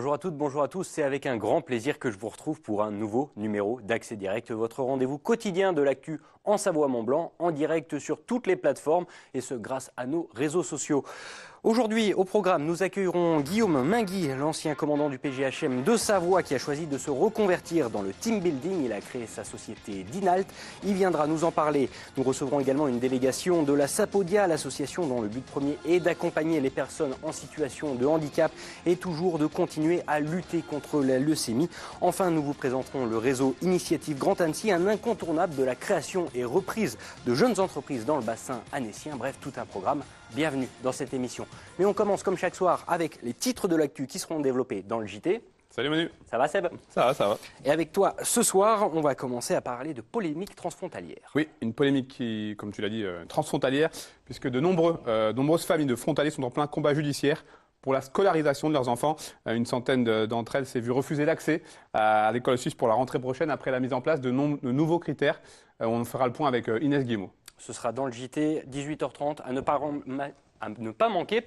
Bonjour à toutes, bonjour à tous. C'est avec un grand plaisir que je vous retrouve pour un nouveau numéro d'Accès Direct, votre rendez-vous quotidien de l'actu en Savoie-Mont-Blanc, en direct sur toutes les plateformes et ce grâce à nos réseaux sociaux. Aujourd'hui, au programme, nous accueillerons Guillaume Mainguy, l'ancien commandant du PGHM de Savoie qui a choisi de se reconvertir dans le team building. Il a créé sa société Dinalt. Il viendra nous en parler. Nous recevrons également une délégation de la Sapodia, l'association dont le but premier est d'accompagner les personnes en situation de handicap et toujours de continuer à lutter contre la leucémie. Enfin, nous vous présenterons le réseau Initiative Grand Annecy, un incontournable de la création et reprise de jeunes entreprises dans le bassin annécien. Bref, tout un programme. Bienvenue dans cette émission. Mais on commence comme chaque soir avec les titres de l'actu qui seront développés dans le JT. Salut Manu. Ça va Seb? Ça va, ça va. Et avec toi, ce soir, on va commencer à parler de polémique transfrontalière. Oui, une polémique qui, comme tu l'as dit, transfrontalière, puisque de nombreuses familles de frontaliers sont en plein combat judiciaire pour la scolarisation de leurs enfants. Une centaine d'entre elles s'est vu refuser l'accès à l'école suisse pour la rentrée prochaine après la mise en place de nouveaux critères. On fera le point avec Inès Guillemot. Ce sera dans le JT, 18h30, à ne pas manquer.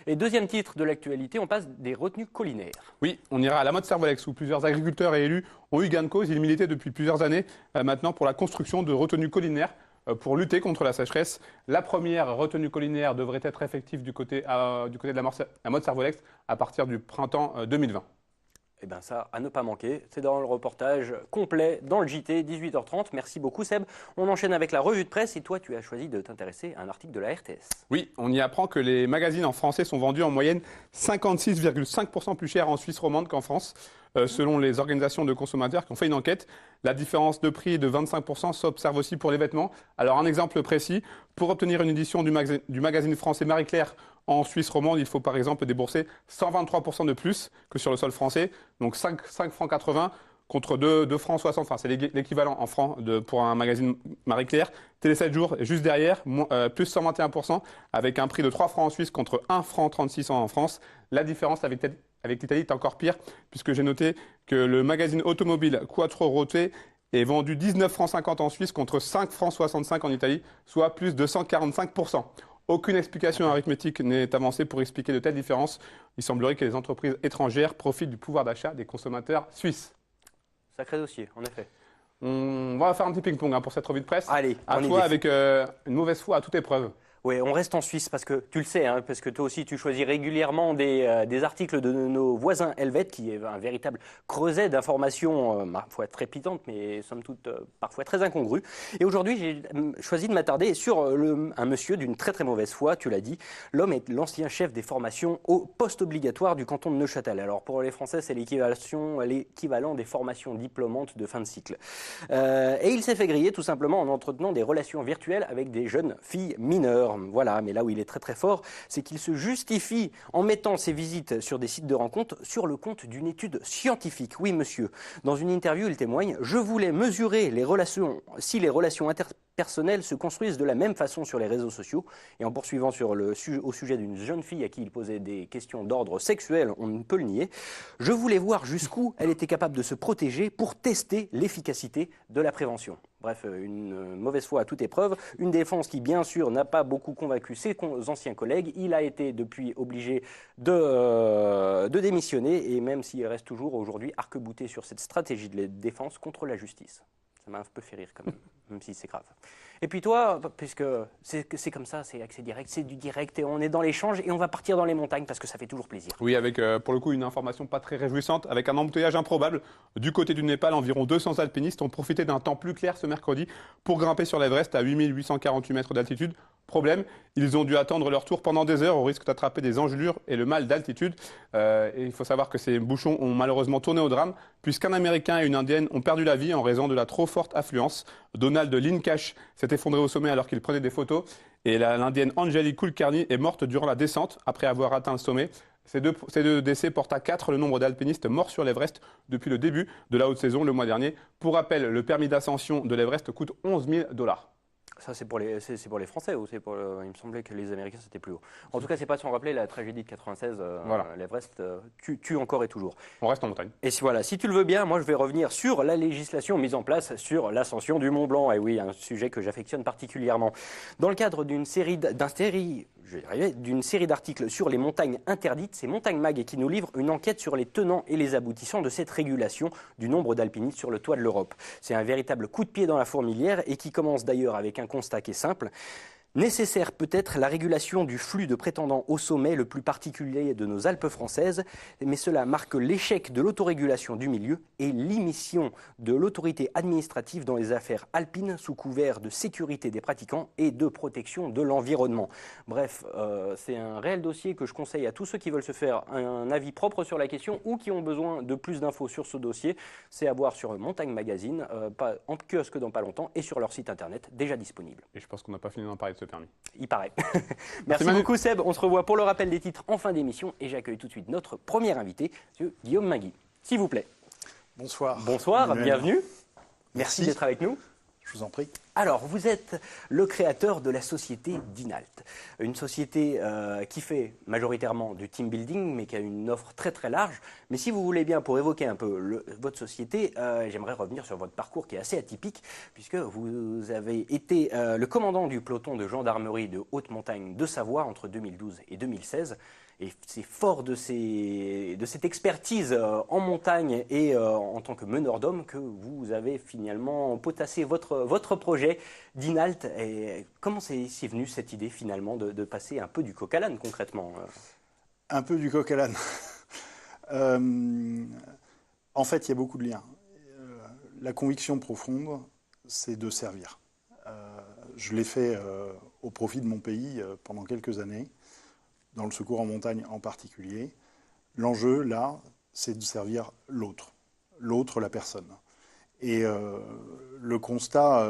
Et deuxième titre de l'actualité, on passe des retenues collinaires. Oui, on ira à la Motte-Servolex où plusieurs agriculteurs et élus ont eu gain de cause. Ils militaient depuis plusieurs années maintenant pour la construction de retenues collinaires pour lutter contre la sécheresse. La première retenue collinaire devrait être effective du côté de la Motte-Servolex à partir du printemps 2020. Eh bien ça, à ne pas manquer, c'est dans le reportage complet, dans le JT, 18h30. Merci beaucoup Seb. On enchaîne avec la revue de presse et toi tu as choisi de t'intéresser à un article de la RTS. Oui, on y apprend que les magazines en français sont vendus en moyenne 56,5% plus cher en Suisse romande qu'en France. Selon les organisations de consommateurs qui ont fait une enquête, la différence de prix de 25% s'observe aussi pour les vêtements. Alors un exemple précis, pour obtenir une édition du magazine français Marie-Claire en Suisse romande, il faut par exemple débourser 123% de plus que sur le sol français, donc 5,80 francs contre 2 francs 60, enfin c'est l'équivalent en francs pour un magazine Marie-Claire. Télé 7 jours, juste derrière, plus 121%, avec un prix de 3 francs en Suisse contre 1 franc 36 en France. La différence avec l'Italie est encore pire, puisque j'ai noté que le magazine automobile Quattro Rotte est vendu 19 francs 50 en Suisse contre 5 francs 65 en Italie, soit plus de 145%. Aucune explication arithmétique n'est avancée pour expliquer de telles différences. Il semblerait que les entreprises étrangères profitent du pouvoir d'achat des consommateurs suisses. Sacré dossier, en effet. On va faire un petit ping-pong pour cette revue de presse. Allez, à toi avec une mauvaise foi à toute épreuve. Oui, on reste en Suisse parce que tu le sais, parce que toi aussi tu choisis régulièrement des articles de nos voisins helvètes qui est un véritable creuset d'informations, parfois trépidantes, mais somme toute parfois très incongrues. Et aujourd'hui, j'ai choisi de m'attarder sur un monsieur d'une très très mauvaise foi, tu l'as dit. L'homme est l'ancien chef des formations au poste obligatoire du canton de Neuchâtel. Alors pour les Français, c'est l'équivalent des formations diplômantes de fin de cycle. Et il s'est fait griller tout simplement en entretenant des relations virtuelles avec des jeunes filles mineures. Voilà, mais là où il est très très fort, c'est qu'il se justifie en mettant ses visites sur des sites de rencontres sur le compte d'une étude scientifique. Oui, monsieur. Dans une interview, il témoigne « Je voulais mesurer si les relations interpersonnelles se construisent de la même façon sur les réseaux sociaux. » Et en poursuivant au sujet d'une jeune fille à qui il posait des questions d'ordre sexuel, on ne peut le nier, « Je voulais voir jusqu'où elle était capable de se protéger pour tester l'efficacité de la prévention. » Bref, une mauvaise foi à toute épreuve, une défense qui bien sûr n'a pas beaucoup convaincu ses anciens collègues. Il a été depuis obligé de démissionner et même s'il reste toujours aujourd'hui arc-bouté sur cette stratégie de défense contre la justice. Ça m'a un peu fait rire quand même si c'est grave. Et puis toi, puisque c'est comme ça, c'est accès direct, c'est du direct et on est dans l'échange et on va partir dans les montagnes parce que ça fait toujours plaisir. Oui, avec pour le coup une information pas très réjouissante, avec un embouteillage improbable. Du côté du Népal, environ 200 alpinistes ont profité d'un temps plus clair ce mercredi pour grimper sur l'Everest à 8848 mètres d'altitude. Problème, ils ont dû attendre leur tour pendant des heures au risque d'attraper des engelures et le mal d'altitude. Et il faut savoir que ces bouchons ont malheureusement tourné au drame puisqu'un Américain et une Indienne ont perdu la vie en raison de la trop forte affluence. Donald Lincash s'est effondré au sommet alors qu'il prenait des photos et l'Indienne Anjali Kulkarni est morte durant la descente après avoir atteint le sommet. Ces deux décès portent à 4 le nombre d'alpinistes morts sur l'Everest depuis le début de la haute saison le mois dernier. Pour rappel, le permis d'ascension de l'Everest coûte 11 000 $. Ça, c'est pour les Français ou c'est pour il me semblait que les Américains, c'était plus haut. En tout cas, c'est pas sans rappeler la tragédie de 96. Voilà. L'Everest tue encore et toujours. On reste en montagne. Et voilà, si tu le veux bien, moi, je vais revenir sur la législation mise en place sur l'ascension du Mont Blanc. Et oui, un sujet que j'affectionne particulièrement. Dans le cadre d'une série je vais y arriver, d'une série d'articles sur les montagnes interdites. C'est Montagne Mag qui nous livre une enquête sur les tenants et les aboutissants de cette régulation du nombre d'alpinistes sur le toit de l'Europe. C'est un véritable coup de pied dans la fourmilière et qui commence d'ailleurs avec un constat qui est simple. Nécessaire peut-être la régulation du flux de prétendants au sommet le plus particulier de nos Alpes françaises, mais cela marque l'échec de l'autorégulation du milieu et l'immiscion de l'autorité administrative dans les affaires alpines sous couvert de sécurité des pratiquants et de protection de l'environnement. Bref, c'est un réel dossier que je conseille à tous ceux qui veulent se faire un avis propre sur la question ou qui ont besoin de plus d'infos sur ce dossier. C'est à voir sur Montagne Magazine, pas en kiosque dans pas longtemps, et sur leur site internet déjà disponible. Et je pense qu'on n'a pas fini d'en parler de ce permis. Il paraît. Merci beaucoup Seb. On se revoit pour le rappel des titres en fin d'émission et j'accueille tout de suite notre premier invité, M. Guillaume Mingui. S'il vous plaît. Bonsoir. Bonsoir, Emmanuel. bienvenue. Merci d'être avec nous. Je vous en prie. Alors, vous êtes le créateur de la société Dinalt, une société qui fait majoritairement du team building, mais qui a une offre très très large. Mais si vous voulez bien, pour évoquer un peu votre société, j'aimerais revenir sur votre parcours qui est assez atypique, puisque vous avez été le commandant du peloton de gendarmerie de haute montagne de Savoie entre 2012 et 2016. Et c'est fort de cette expertise en montagne et en tant que meneur d'hommes que vous avez finalement potassé votre projet Dinalt. Et comment c'est venu cette idée finalement de passer un peu du coq à l'âne concrètement? Un peu du coq à l'âne. En fait, il y a beaucoup de liens. La conviction profonde, c'est de servir. Je l'ai fait au profit de mon pays pendant quelques années, dans le secours en montagne en particulier. L'enjeu, là, c'est de servir l'autre, la personne. Et le constat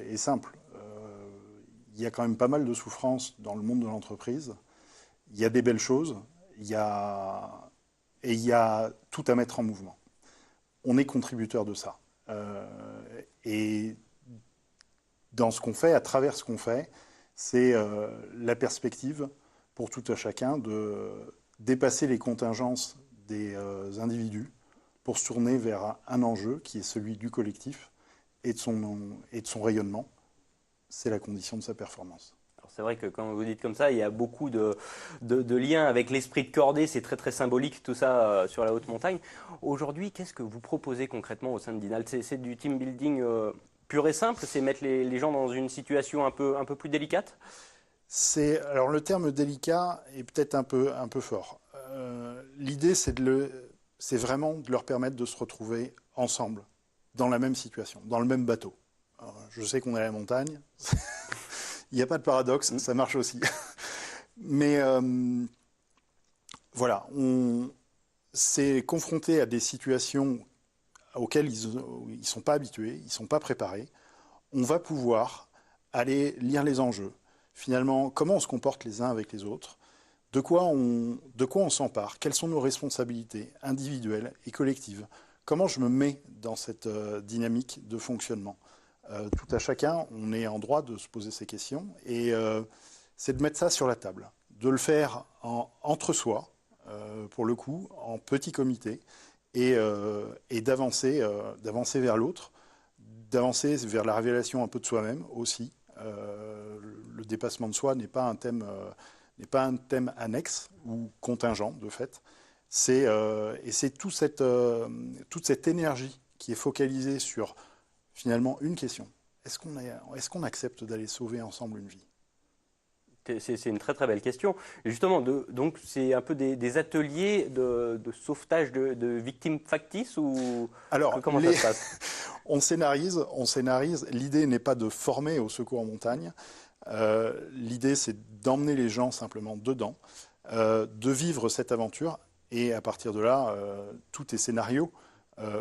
est simple. Il y a quand même pas mal de souffrances dans le monde de l'entreprise. Il y a des belles choses, il y a tout à mettre en mouvement. On est contributeur de ça. Et dans ce qu'on fait, à travers ce qu'on fait, c'est la perspective pour tout un chacun de dépasser les contingences des individus pour se tourner vers un enjeu qui est celui du collectif et de son rayonnement. C'est la condition de sa performance. C'est vrai que quand vous dites comme ça, il y a beaucoup de liens avec l'esprit de cordée, c'est très très symbolique tout ça sur la haute montagne. Aujourd'hui, qu'est-ce que vous proposez concrètement au sein de Dinalt? C'est du team building pur et simple, c'est mettre les gens dans une situation un peu plus délicate? Alors le terme délicat est peut-être un peu fort. L'idée, c'est vraiment de leur permettre de se retrouver ensemble, dans la même situation, dans le même bateau. Alors, je sais qu'on est à la montagne, il n'y a pas de paradoxe, ça marche aussi. Mais voilà, on s'est confronté à des situations auxquelles ils ne sont pas habitués, ils ne sont pas préparés. On va pouvoir aller lire les enjeux. Finalement, comment on se comporte les uns avec les autres, de quoi on s'empare, quelles sont nos responsabilités individuelles et collectives, comment je me mets dans cette dynamique de fonctionnement. Tout à chacun, on est en droit de se poser ces questions et c'est de mettre ça sur la table, de le faire entre soi, pour le coup, en petit comité et d'avancer vers l'autre, d'avancer vers la révélation un peu de soi-même aussi. Le dépassement de soi n'est pas un thème annexe ou contingent de fait. Et c'est toute cette énergie qui est focalisée sur finalement une question. Est-ce qu'on accepte d'aller sauver ensemble une vie? C'est une très très belle question. Et justement, donc c'est un peu des ateliers de sauvetage de victimes factices ou comment ça se passe? On scénarise. L'idée n'est pas de former au secours en montagne. L'idée, c'est d'emmener les gens simplement dedans, de vivre cette aventure. Et à partir de là, tout est scénario,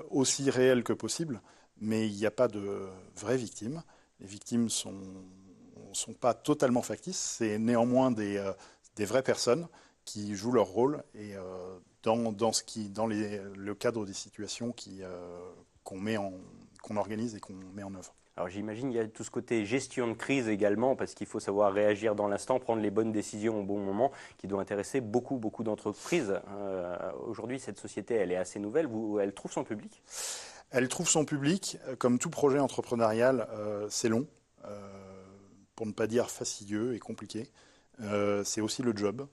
aussi réel que possible. Mais il n'y a pas de vraies victimes. Les victimes sont pas totalement factices. C'est néanmoins des vraies personnes qui jouent leur rôle et dans le cadre des situations qu'on organise et qu'on met en œuvre. Alors j'imagine qu'il y a tout ce côté gestion de crise également, parce qu'il faut savoir réagir dans l'instant, prendre les bonnes décisions au bon moment, qui doit intéresser beaucoup d'entreprises. Aujourd'hui, cette société, elle est assez nouvelle. Elle trouve son public? Elle trouve son public. Comme tout projet entrepreneurial, c'est long, pour ne pas dire fastidieux et compliqué. c'est aussi le job.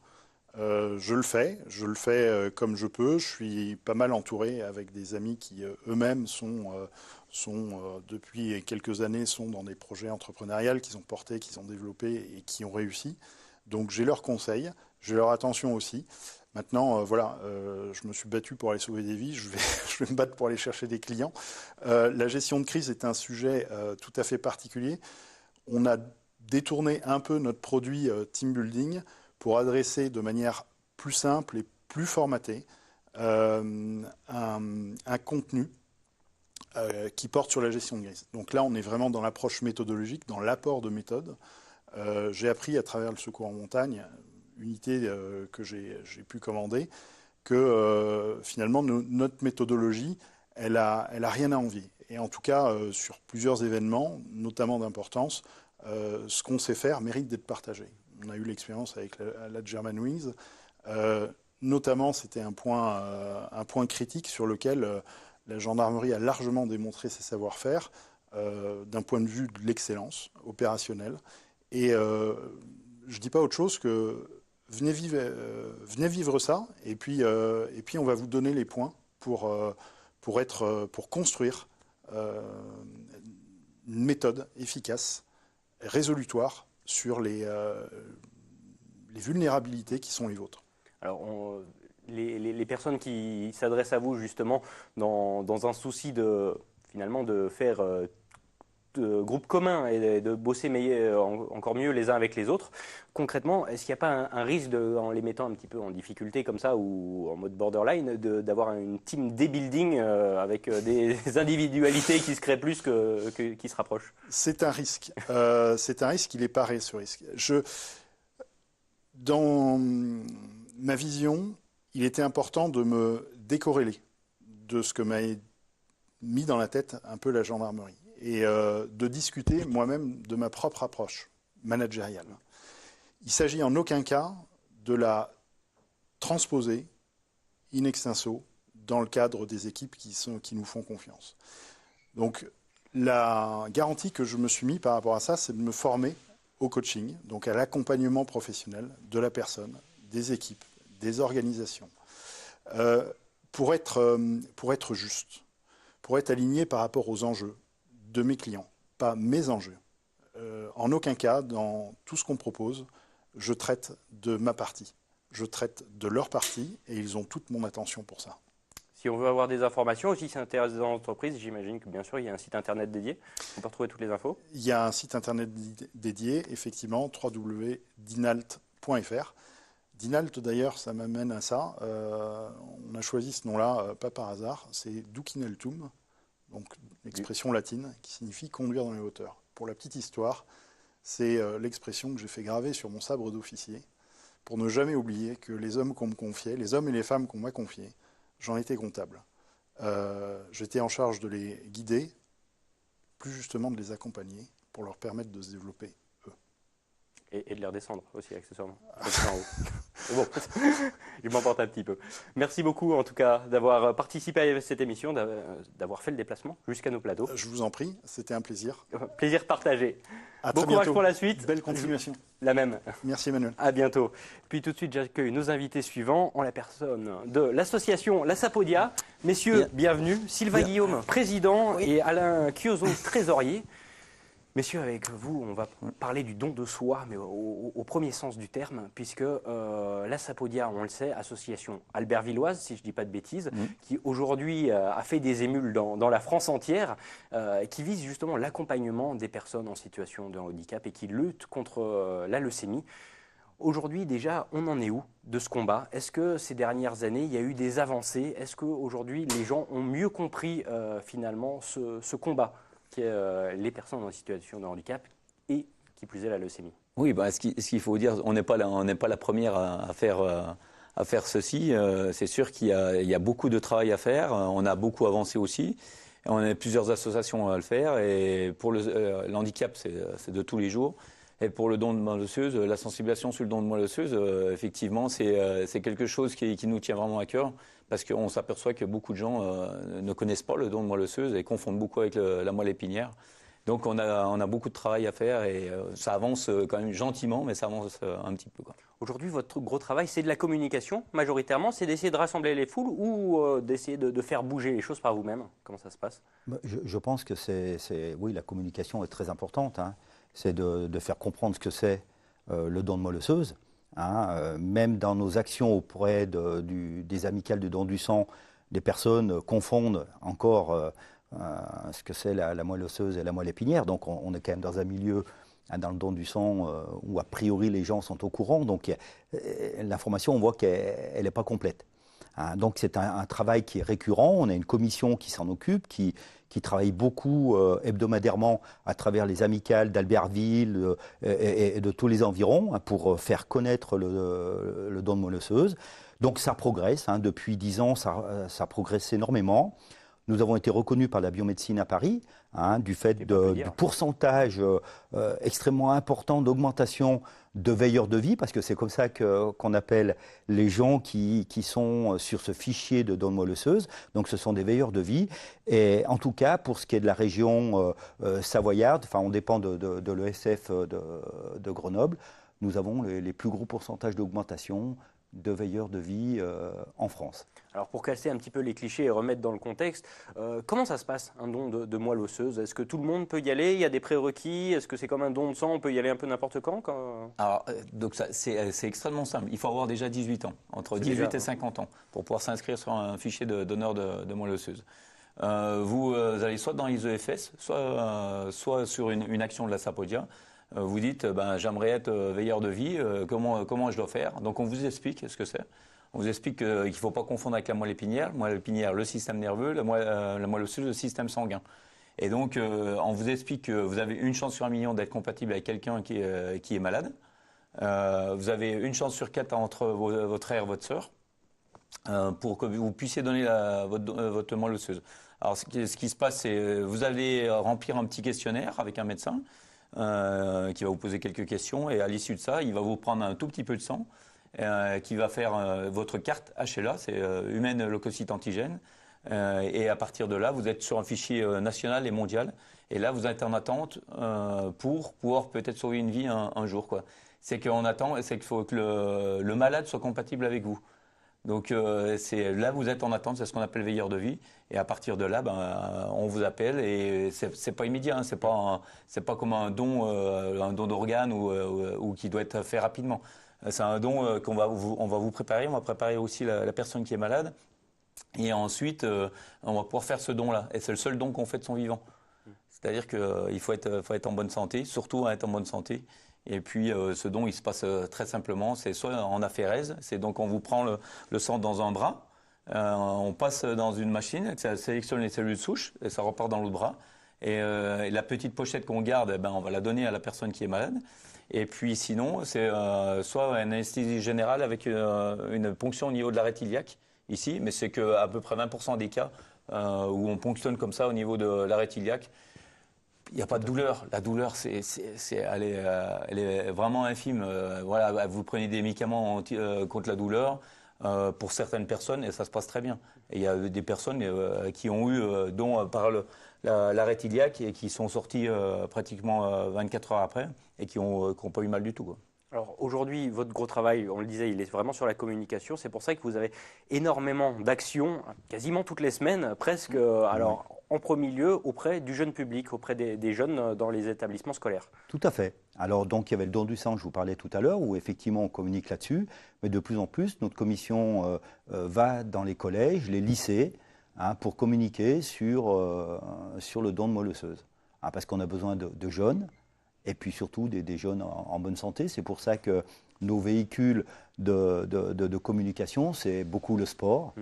Je le fais comme je peux. Je suis pas mal entouré avec des amis qui eux-mêmes depuis quelques années sont dans des projets entrepreneuriaux qu'ils ont portés, qu'ils ont développés et qui ont réussi. Donc j'ai leurs conseils, j'ai leur attention aussi. Maintenant, je me suis battu pour aller sauver des vies, je vais me battre pour aller chercher des clients. La gestion de crise est un sujet tout à fait particulier. On a détourné un peu notre produit team building pour adresser de manière plus simple et plus formatée un contenu qui porte sur la gestion de crise. Donc là, on est vraiment dans l'approche méthodologique, dans l'apport de méthodes. J'ai appris à travers le secours en montagne, unité que j'ai pu commander, que finalement notre méthodologie, elle a rien à envier. Et en tout cas, sur plusieurs événements, notamment d'importance, ce qu'on sait faire mérite d'être partagé. On a eu l'expérience avec la Germanwings. Notamment, c'était un point critique sur lequel la gendarmerie a largement démontré ses savoir-faire d'un point de vue de l'excellence opérationnelle. Et je ne dis pas autre chose que venez vivre ça, et puis on va vous donner les points pour construire une méthode efficace, résolutoire sur les vulnérabilités qui sont les vôtres. Alors, les personnes qui s'adressent à vous justement dans un souci finalement de faire de groupe commun et de bosser encore mieux les uns avec les autres, concrètement, est-ce qu'il n'y a pas un risque, en les mettant un petit peu en difficulté comme ça ou en mode borderline, d'avoir une team building avec des individualités qui se créent plus qui se rapprochent? C'est un risque. Il est paré, ce risque. Dans ma vision, il était important de me décorréler de ce que m'a mis dans la tête un peu la gendarmerie et de discuter moi-même de ma propre approche managériale. Il s'agit en aucun cas de la transposer in extenso dans le cadre des équipes qui nous font confiance. Donc la garantie que je me suis mis par rapport à ça, c'est de me former au coaching, donc à l'accompagnement professionnel de la personne, des équipes, des organisations, pour être juste, pour être aligné par rapport aux enjeux de mes clients, pas mes enjeux. En aucun cas, dans tout ce qu'on propose, je traite de ma partie. Je traite de leur partie et ils ont toute mon attention pour ça. Si on veut avoir des informations aussi, c'est intéressant dans l'entreprise, j'imagine que bien sûr, il y a un site internet dédié. On peut retrouver toutes les infos. Il y a un site internet dédié, effectivement, www.dinalt.fr. Dinalt, d'ailleurs, ça m'amène à ça. On a choisi ce nom-là, pas par hasard. C'est Ducineltum, donc l'expression latine qui signifie conduire dans les hauteurs. Pour la petite histoire, c'est l'expression que j'ai fait graver sur mon sabre d'officier pour ne jamais oublier que les hommes qu'on me confiait, les hommes et les femmes qu'on m'a confiés, j'en étais comptable. J'étais en charge de les guider, plus justement de les accompagner pour leur permettre de se développer, eux. Et de les redescendre aussi, accessoirement. Bon, je m'emporte un petit peu. Merci beaucoup, en tout cas, d'avoir participé à cette émission, d'avoir fait le déplacement jusqu'à nos plateaux. Je vous en prie, c'était un plaisir. Plaisir partagé. Bon courage pour la suite. Belle continuation. La même. Merci Emmanuel. À bientôt. Puis tout de suite, j'accueille nos invités suivants en la personne de l'association La Sapodia. Messieurs, bienvenue. Sylvain Guillaume, président, et Alain Chiozo, trésorier. Messieurs, avec vous, on va parler du don de soi, mais au premier sens du terme, puisque la Sapodia, on le sait, association albertvilloise, si je ne dis pas de bêtises, qui aujourd'hui a fait des émules dans la France entière, qui vise justement l'accompagnement des personnes en situation de handicap et qui lutte contre la leucémie. Aujourd'hui, déjà, on en est où de ce combat? Est-ce que ces dernières années, il y a eu des avancées? Est-ce qu'aujourd'hui, les gens ont mieux compris finalement ce combat qui est les personnes en situation de handicap et qui plus est la leucémie? Oui, ce qu'il faut dire, on n'est pas la première à faire ceci. C'est sûr qu'il y a beaucoup de travail à faire. On a beaucoup avancé aussi. On a plusieurs associations à le faire. Et pour l'handicap, c'est de tous les jours. Et pour le don de moelle osseuse, la sensibilisation sur le don de moelle osseuse, effectivement, c'est quelque chose qui nous tient vraiment à cœur. Parce qu'on s'aperçoit que beaucoup de gens ne connaissent pas le don de moelle osseuse et confondent beaucoup avec la moelle épinière. Donc on a beaucoup de travail à faire et ça avance quand même gentiment, mais ça avance un petit peu, quoi. Aujourd'hui, votre gros travail, c'est de la communication majoritairement, c'est d'essayer de rassembler les foules ou d'essayer de faire bouger les choses par vous-même? Comment ça se passe? Je pense que oui, la communication est très importante, hein. C'est de faire comprendre ce que c'est le don de moelle osseuse, hein. Même dans nos actions auprès des amicales du don du sang, des personnes confondent encore ce que c'est la moelle osseuse et la moelle épinière. Donc on est quand même dans un milieu, dans le don du sang, où a priori les gens sont au courant. Donc l'information, on voit qu'elle n'est pas complète. Hein, donc c'est un travail qui est récurrent. On a une commission qui s'en occupe, qui travaille beaucoup hebdomadairement à travers les amicales d'Albertville et de tous les environs, hein, pour faire connaître le don de moelle osseuse. Donc ça progresse, hein, depuis 10 ans, ça progresse énormément. Nous avons été reconnus par la biomédecine à Paris, hein, du fait du pourcentage extrêmement important d'augmentation de veilleurs de vie, parce que c'est comme ça qu'on appelle les gens qui sont sur ce fichier de don de moelle osseuse. Donc ce sont des veilleurs de vie. Et en tout cas, pour ce qui est de la région savoyarde, enfin on dépend de l'ESF de Grenoble, nous avons les plus gros pourcentages d'augmentation de veilleurs de vie en France. Alors pour casser un petit peu les clichés et remettre dans le contexte, comment ça se passe un don de moelle osseuse? Est-ce que tout le monde peut y aller? Il y a des prérequis? Est-ce que c'est comme un don de sang? On peut y aller un peu n'importe quand? Alors, donc c'est extrêmement simple. Il faut avoir déjà 18 ans, entre 18 et 50 ans, pour pouvoir s'inscrire sur un fichier de donneur de moelle osseuse. Vous allez soit dans l'ISEFS, soit sur une action de la Sapodia. Vous dites, j'aimerais être veilleur de vie, comment je dois faire? Donc on vous explique ce que c'est. On vous explique qu'il ne faut pas confondre avec la moelle épinière. La moelle épinière, le système nerveux, la moelle osseuse, le système sanguin. Et donc on vous explique que vous avez une chance sur 1 million d'être compatible avec quelqu'un qui est malade. Vous avez une chance sur 4 entre votre frère et votre sœur, pour que vous puissiez donner votre moelle osseuse. Alors ce qui se passe, c'est vous allez remplir un petit questionnaire avec un médecin, qui va vous poser quelques questions, et à l'issue de ça, il va vous prendre un tout petit peu de sang, qui va faire votre carte HLA, c'est humaine leucocyte antigène, et à partir de là, vous êtes sur un fichier national et mondial, et là, vous êtes en attente pour pouvoir peut-être sauver une vie un jour, quoi. C'est qu'on attend, c'est qu'il faut que le malade soit compatible avec vous. Donc là, vous êtes en attente, c'est ce qu'on appelle veilleur de vie. Et à partir de là, on vous appelle, et c'est pas immédiat, hein, c'est pas comme un don d'organes ou qui doit être fait rapidement. C'est un don on va vous préparer. On va préparer aussi la personne qui est malade, et ensuite on va pouvoir faire ce don-là. Et c'est le seul don qu'on fait de son vivant. C'est-à-dire qu'il faut être en bonne santé, surtout être en bonne santé. Et puis ce don, il se passe très simplement, c'est soit en aphérèse, c'est donc on vous prend le sang dans un bras, on passe dans une machine, ça sélectionne les cellules souches et ça repart dans l'autre bras. Et la petite pochette qu'on garde, on va la donner à la personne qui est malade. Et puis sinon, c'est soit une anesthésie générale avec une ponction au niveau de l'arrêt iliaque, ici, mais c'est qu'à peu près 20% des cas où on ponctionne comme ça au niveau de l'arrêt iliaque. Il n'y a pas de douleur. La douleur, elle est vraiment infime. Voilà, vous prenez des médicaments contre la douleur pour certaines personnes, et ça se passe très bien. Et il y a des personnes qui ont eu par l'arrêt iliaque et qui sont sorties pratiquement 24 heures après et qui n'ont pas eu mal du tout, quoi. Alors aujourd'hui, votre gros travail, on le disait, il est vraiment sur la communication. C'est pour ça que vous avez énormément d'actions, quasiment toutes les semaines, presque. Alors, en premier lieu, auprès du jeune public, auprès des jeunes dans les établissements scolaires. Tout à fait. Alors donc il y avait le don du sang, je vous parlais tout à l'heure, où effectivement on communique là-dessus. Mais de plus en plus, notre commission va dans les collèges, les lycées, hein, pour communiquer sur le don de moelle osseuse. Hein, parce qu'on a besoin de jeunes. Et puis surtout des jeunes en bonne santé. C'est pour ça que nos véhicules de communication, c'est beaucoup le sport.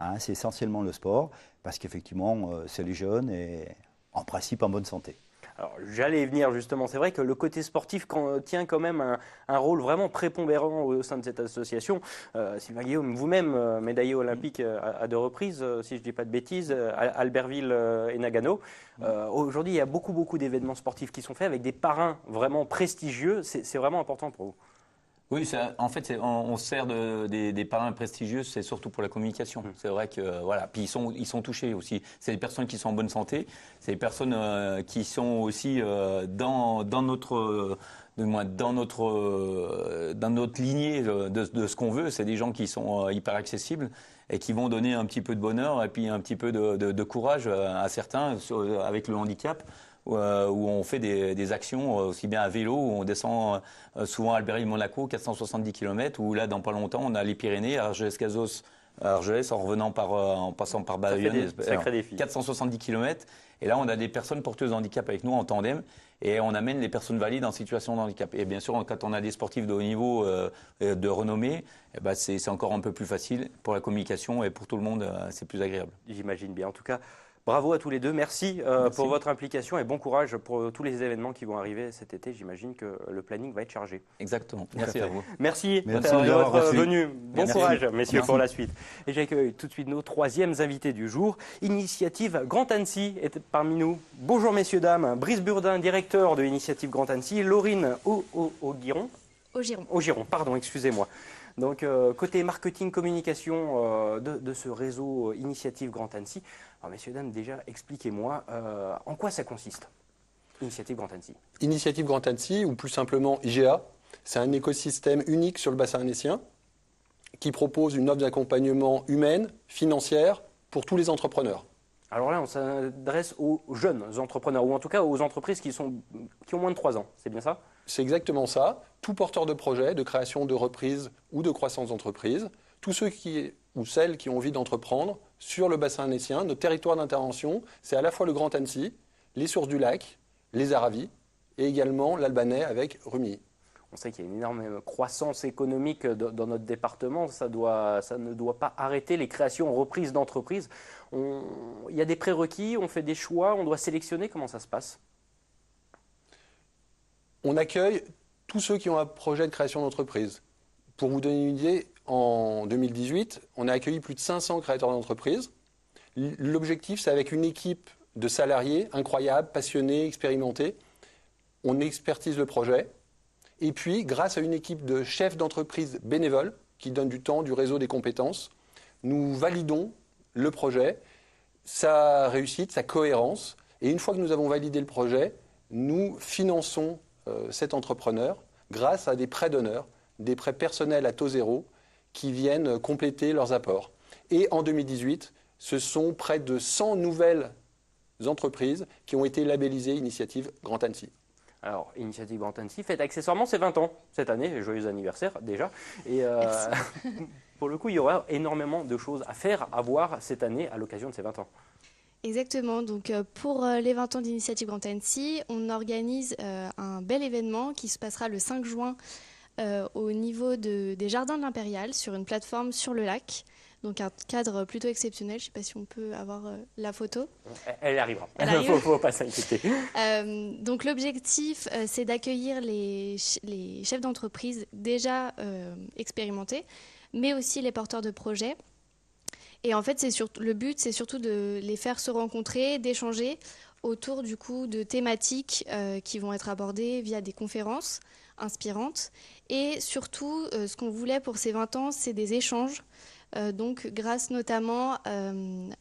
Hein, c'est essentiellement le sport, parce qu'effectivement, c'est les jeunes et en principe en bonne santé. Alors, j'allais y venir justement. C'est vrai que le côté sportif tient quand même un rôle vraiment prépondérant au sein de cette association. Sylvain Guillaume, vous-même, médaillé olympique à 2 reprises, si je ne dis pas de bêtises, à Albertville et Nagano. Aujourd'hui, il y a beaucoup d'événements sportifs qui sont faits avec des parrains vraiment prestigieux. C'est vraiment important pour vous. Oui, en fait, on se sert des parrains prestigieux, c'est surtout pour la communication. C'est vrai que, voilà. Puis ils sont touchés aussi. C'est des personnes qui sont en bonne santé. C'est des personnes qui sont aussi dans notre lignée de ce qu'on veut. C'est des gens qui sont hyper accessibles et qui vont donner un petit peu de bonheur et puis un petit peu de courage à certains avec le handicap. Où on fait des actions aussi bien à vélo, où on descend souvent à Albéric-Monaco, 470 km, où là, dans pas longtemps, on a les Pyrénées, Argelès-Cazos, Argelès, en passant par Bayonne, sacré défi. 470 km. Et là, on a des personnes porteuses de handicap avec nous en tandem, et on amène les personnes valides en situation de handicap. Et bien sûr, quand on a des sportifs de haut niveau, de renommée, eh ben, c'est encore un peu plus facile pour la communication et pour tout le monde, c'est plus agréable. J'imagine bien. En tout cas, bravo à tous les deux. Merci. Pour votre implication et bon courage pour tous les événements qui vont arriver cet été. J'imagine que le planning va être chargé. Exactement. Merci à vous. Merci de d'avoir votre reçu. venue. Bon Merci. courage, messieurs, Merci. pour la suite. Et j'accueille tout de suite nos troisièmes invités du jour. Initiative Grand Annecy est parmi nous. Bonjour, messieurs, dames. Brice Burdin, directeur de Initiative Grand Annecy. Laurine Augiron. Augiron, pardon, excusez-moi. Donc, côté marketing, communication de ce réseau Initiative Grand Annecy. Alors, messieurs, dames, déjà, expliquez-moi en quoi ça consiste, Initiative Grand Annecy. Initiative Grand Annecy, ou plus simplement IGA, c'est un écosystème unique sur le bassin annécien qui propose une offre d'accompagnement humaine, financière, pour tous les entrepreneurs. Alors là, on s'adresse aux jeunes entrepreneurs, ou en tout cas aux entreprises qui ont moins de 3 ans. C'est bien ça? C'est exactement ça. Tout porteur de projet, de création de reprise ou de croissance d'entreprise, tous ceux ou celles qui ont envie d'entreprendre sur le bassin annécien, notre territoire d'intervention, c'est à la fois le Grand Annecy, les sources du lac, les Aravis et également l'Albanais avec Rumilly. On sait qu'il y a une énorme croissance économique dans notre département. Ça ne doit pas arrêter les créations, reprises d'entreprises. Il y a des prérequis, on fait des choix, on doit sélectionner. Comment ça se passe? On accueille tous ceux qui ont un projet de création d'entreprise. Pour vous donner une idée, en 2018, on a accueilli plus de 500 créateurs d'entreprises. L'objectif, c'est avec une équipe de salariés incroyables, passionnés, expérimentés. On expertise le projet. Et puis, grâce à une équipe de chefs d'entreprise bénévoles qui donnent du temps, du réseau, des compétences, nous validons le projet, sa réussite, sa cohérence. Et une fois que nous avons validé le projet, nous finançons cet entrepreneur grâce à des prêts d'honneur, des prêts personnels à taux zéro qui viennent compléter leurs apports. Et en 2018, ce sont près de 100 nouvelles entreprises qui ont été labellisées Initiative Grand Annecy. Alors, Initiative Grand Annecy fête accessoirement ses 20 ans cette année. Joyeux anniversaire déjà. Et pour le coup, il y aura énormément de choses à faire, à voir cette année à l'occasion de ses 20 ans. Exactement. Donc, pour les 20 ans d'Initiative Grand Annecy, on organise un bel événement qui se passera le 5 juin au niveau des Jardins de l'Impérial sur une plateforme sur le lac. Donc, un cadre plutôt exceptionnel. Je ne sais pas si on peut avoir la photo. Elle arrivera. Elle arrive. Faut pas s'inquiéter. Donc, l'objectif, c'est d'accueillir les chefs d'entreprise déjà expérimentés, mais aussi les porteurs de projets. Et en fait, le but, c'est surtout de les faire se rencontrer, d'échanger autour du coup de thématiques qui vont être abordées via des conférences inspirantes. Et surtout, ce qu'on voulait pour ces 20 ans, c'est des échanges. Donc, grâce notamment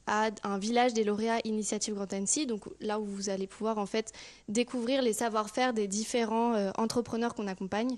à un village des lauréats Initiative Grand Annecy, donc là où vous allez pouvoir en fait découvrir les savoir-faire des différents entrepreneurs qu'on accompagne.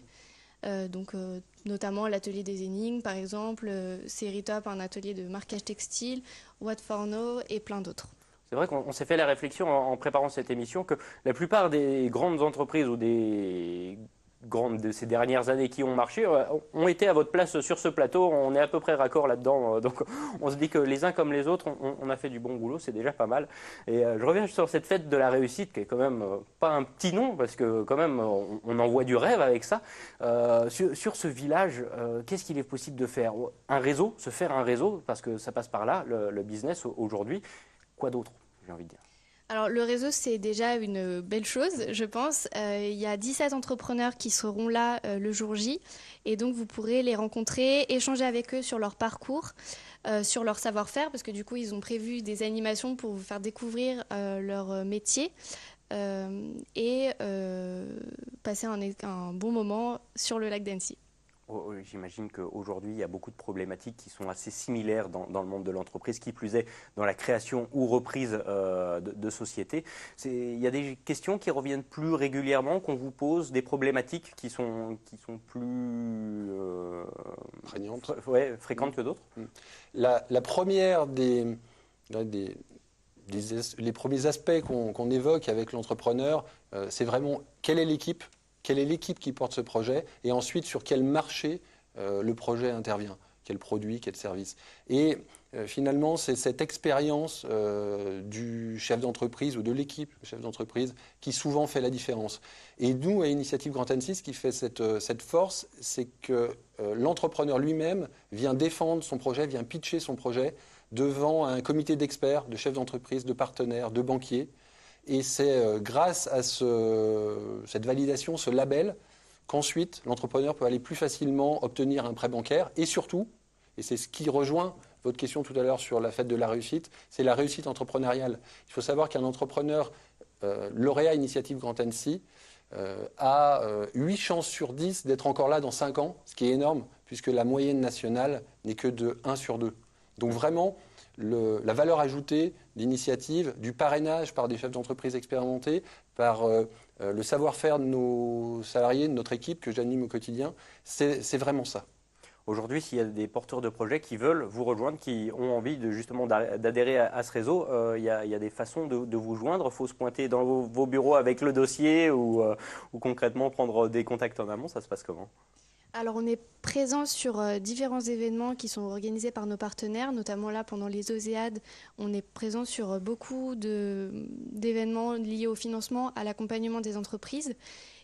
Notamment l'atelier des énigmes, par exemple, Séritop, un atelier de marquage textile, What for No et plein d'autres. C'est vrai qu'on s'est fait la réflexion en préparant cette émission que la plupart des grandes entreprises ou des grandes de ces dernières années qui ont marché ont été à votre place sur ce plateau. On est à peu près raccord là-dedans. Donc on se dit que les uns comme les autres, on a fait du bon boulot, c'est déjà pas mal. Et je reviens sur cette fête de la réussite qui est quand même pas un petit nom parce que quand même on envoie du rêve avec ça. Sur ce village, qu'est-ce qu'il est possible de faire? Un réseau, se faire un réseau parce que ça passe par là, le business aujourd'hui. Quoi d'autre, j'ai envie de dire? Alors, le réseau, c'est déjà une belle chose, je pense. Il y a 17 entrepreneurs qui seront là le jour J. Et donc, vous pourrez les rencontrer, échanger avec eux sur leur parcours, sur leur savoir-faire, parce que du coup, ils ont prévu des animations pour vous faire découvrir leur métier et passer un bon moment sur le lac d'Annecy. J'imagine qu'aujourd'hui, il y a beaucoup de problématiques qui sont assez similaires dans le monde de l'entreprise, qui plus est dans la création ou reprise de sociétés. Il y a des questions qui reviennent plus régulièrement, qu'on vous pose, des problématiques qui sont plus fréquentes que d'autres. La première les premiers aspects qu'on évoque avec l'entrepreneur, c'est vraiment quelle est l'équipe qui porte ce projet, et ensuite sur quel marché le projet intervient, quel produit, quel service. Et finalement, c'est cette expérience du chef d'entreprise ou de l'équipe chef d'entreprise qui souvent fait la différence. Et nous, à Initiative Grand Annecy, ce qui fait cette force, c'est que l'entrepreneur lui-même vient défendre son projet, vient pitcher son projet devant un comité d'experts, de chefs d'entreprise, de partenaires, de banquiers. Et c'est grâce à cette validation, ce label, qu'ensuite l'entrepreneur peut aller plus facilement obtenir un prêt bancaire. Et surtout, et c'est ce qui rejoint votre question tout à l'heure sur la fête de la réussite, c'est la réussite entrepreneuriale. Il faut savoir qu'un entrepreneur lauréat Initiative Grand Annecy a 8 chances sur 10 d'être encore là dans 5 ans, ce qui est énorme, puisque la moyenne nationale n'est que de 1 sur 2. Donc vraiment, la valeur ajoutée d'initiative, du parrainage par des chefs d'entreprise expérimentés, par le savoir-faire de nos salariés, de notre équipe que j'anime au quotidien, c'est vraiment ça. Aujourd'hui, s'il y a des porteurs de projets qui veulent vous rejoindre, qui ont envie justement d'adhérer à ce réseau, il y a des façons de vous joindre. Il faut se pointer dans vos bureaux avec le dossier ou concrètement prendre des contacts en amont. Ça se passe comment ? Alors, on est présent sur différents événements qui sont organisés par nos partenaires, notamment là, pendant les OSEAD, on est présent sur beaucoup d'événements liés au financement, à l'accompagnement des entreprises.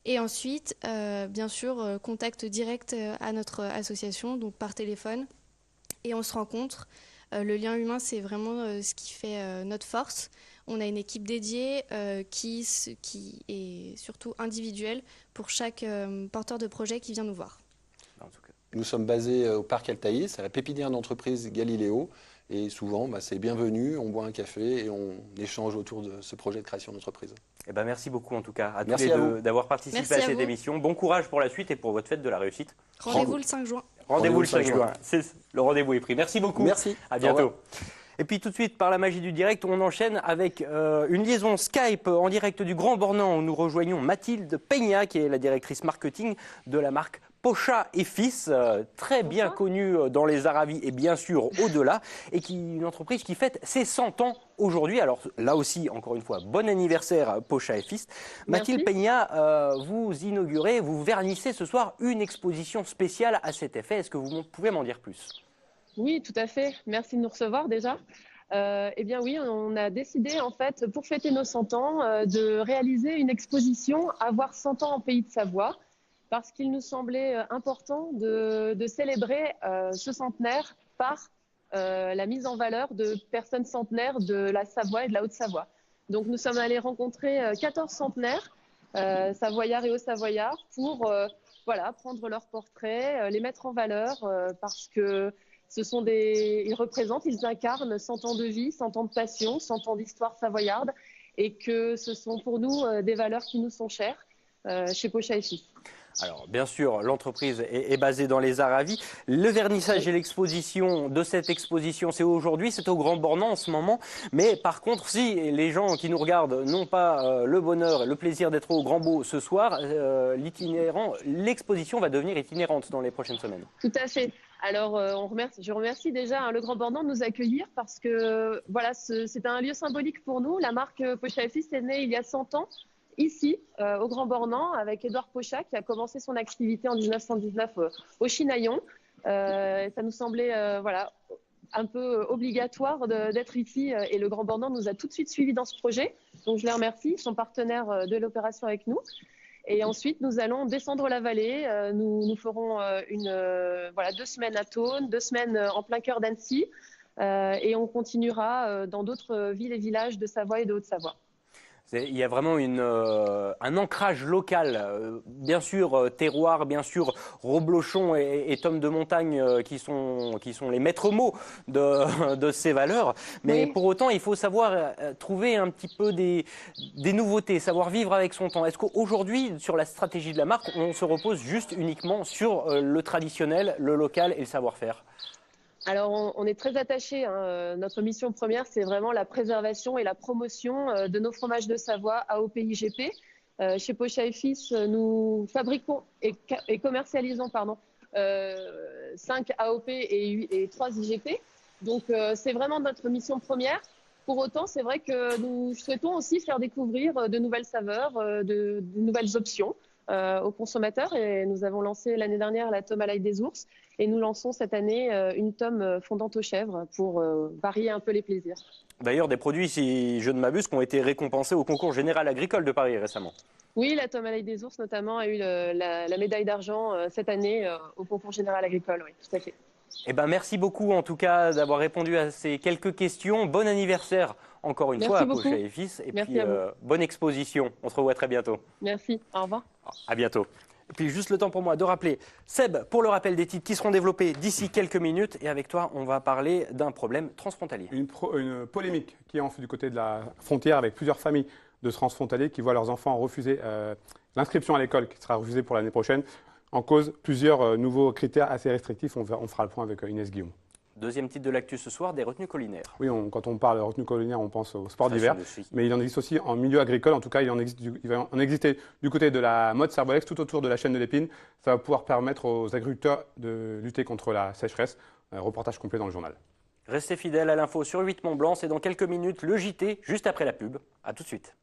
Et ensuite, bien sûr, contact direct à notre association, donc par téléphone, et on se rencontre. Le lien humain, c'est vraiment ce qui fait notre force. On a une équipe dédiée qui est surtout individuelle pour chaque porteur de projet qui vient nous voir. Nous sommes basés au Parc Altaïs, à la pépinière d'entreprise Galiléo. Et souvent, c'est bienvenu, on boit un café et on échange autour de ce projet de création d'entreprise. Eh ben, merci beaucoup en tout cas à tous Merci les à deux vous. d'avoir participé à cette émission. Bon courage pour la suite et pour votre fête de la réussite. Rendez-vous le 5 juin. Rendez-vous le 5 juin. Le rendez-vous est pris. Merci beaucoup. Merci. À bientôt. Et puis tout de suite, par la magie du direct, on enchaîne avec une liaison Skype en direct du Grand Bornand où nous rejoignons Mathilde Peña, qui est la directrice marketing de la marque Pocha et Fils, très bien connue dans les Aravis et bien sûr au-delà, et une entreprise qui fête ses 100 ans aujourd'hui. Alors là aussi, encore une fois, bon anniversaire Pocha et Fils. Mathilde Peña, vous inaugurez, vous vernissez ce soir une exposition spéciale à cet effet. Est-ce que vous pouvez m'en dire plus ? Oui, tout à fait. Merci de nous recevoir déjà. Eh bien oui, on a décidé en fait, pour fêter nos 100 ans, de réaliser une exposition Avoir 100 ans en Pays de Savoie, parce qu'il nous semblait important de célébrer ce centenaire par la mise en valeur de personnes centenaires de la Savoie et de la Haute-Savoie. Donc nous sommes allés rencontrer 14 centenaires, savoyards et hauts-savoyards, pour prendre leurs portraits, les mettre en valeur, parce que ils représentent, ils incarnent 100 ans de vie, 100 ans de passion, 100 ans d'histoire savoyarde, et que ce sont pour nous des valeurs qui nous sont chères chez Pocha et Fils. Alors, bien sûr, l'entreprise est basée dans les Aravis. Le vernissage et l'exposition de cette exposition, c'est aujourd'hui, c'est au Grand Bornand en ce moment. Mais par contre, si les gens qui nous regardent n'ont pas le bonheur et le plaisir d'être au Grand Beau ce soir, l'exposition va devenir itinérante dans les prochaines semaines. Tout à fait. Alors, je remercie déjà le Grand Bornand de nous accueillir parce que c'est un lieu symbolique pour nous. La marque Pocha et Fils est née il y a 100 ans. Ici, au Grand Bornand, avec Édouard Pocha, qui a commencé son activité en 1919 au Chinaillon. Ça nous semblait un peu obligatoire d'être ici, et le Grand Bornand nous a tout de suite suivis dans ce projet. Donc je les remercie, ils sont partenaires de l'opération avec nous. Et ensuite, nous allons descendre la vallée. Nous ferons 2 semaines à Thônes, 2 semaines en plein cœur d'Annecy, et on continuera dans d'autres villes et villages de Savoie et de Haute-Savoie. Il y a vraiment un ancrage local, bien sûr terroir, bien sûr reblochon et tomes de montagne qui sont les maîtres mots de ces valeurs. Mais Oui. pour autant, il faut savoir trouver un petit peu des nouveautés, savoir vivre avec son temps. Est-ce qu'aujourd'hui, sur la stratégie de la marque, on se repose juste uniquement sur le traditionnel, le local et le savoir-faire ? Alors, on est très attachés. Notre mission première, c'est vraiment la préservation et la promotion de nos fromages de Savoie AOP IGP. Chez Pochat et Fils, nous fabriquons et commercialisons 5 AOP et 3 IGP. Donc, c'est vraiment notre mission première. Pour autant, c'est vrai que nous souhaitons aussi faire découvrir de nouvelles saveurs, de nouvelles options aux consommateurs. Et nous avons lancé l'année dernière la tome à l'ail des ours. Et nous lançons cette année une tome fondante aux chèvres pour varier un peu les plaisirs. D'ailleurs, des produits, si je ne m'abuse, qui ont été récompensés au concours général agricole de Paris récemment. Oui, la tome à l'ail des ours notamment a eu la médaille d'argent cette année au concours général agricole, oui, tout à fait. Eh ben, merci beaucoup en tout cas d'avoir répondu à ces quelques questions. Bon anniversaire encore une Merci fois à beaucoup. Pochat et Fils. Et Merci puis à vous. bonne exposition. On se revoit très bientôt. Merci, au revoir. À bientôt. Et puis juste le temps pour moi de rappeler, Seb, pour le rappel des titres qui seront développés d'ici quelques minutes. Et avec toi, on va parler d'un problème transfrontalier. Une polémique qui est du côté de la frontière avec plusieurs familles de transfrontaliers qui voient leurs enfants refuser l'inscription à l'école qui sera refusée pour l'année prochaine. En cause, plusieurs nouveaux critères assez restrictifs. On fera le point avec Inès Guillaume. Deuxième titre de l'actu ce soir, des retenues collinaires. Oui, quand on parle de retenue collinaire, on pense au sport Très d'hiver. sûr de ski. Mais il en existe aussi en milieu agricole. En tout cas, il va en exister du côté de la Motte Servolex, tout autour de la chaîne de l'Épine. Ça va pouvoir permettre aux agriculteurs de lutter contre la sécheresse. Reportage complet dans le journal. Restez fidèles à l'info sur 8 Mont Blanc. C'est dans quelques minutes le JT, juste après la pub. A tout de suite.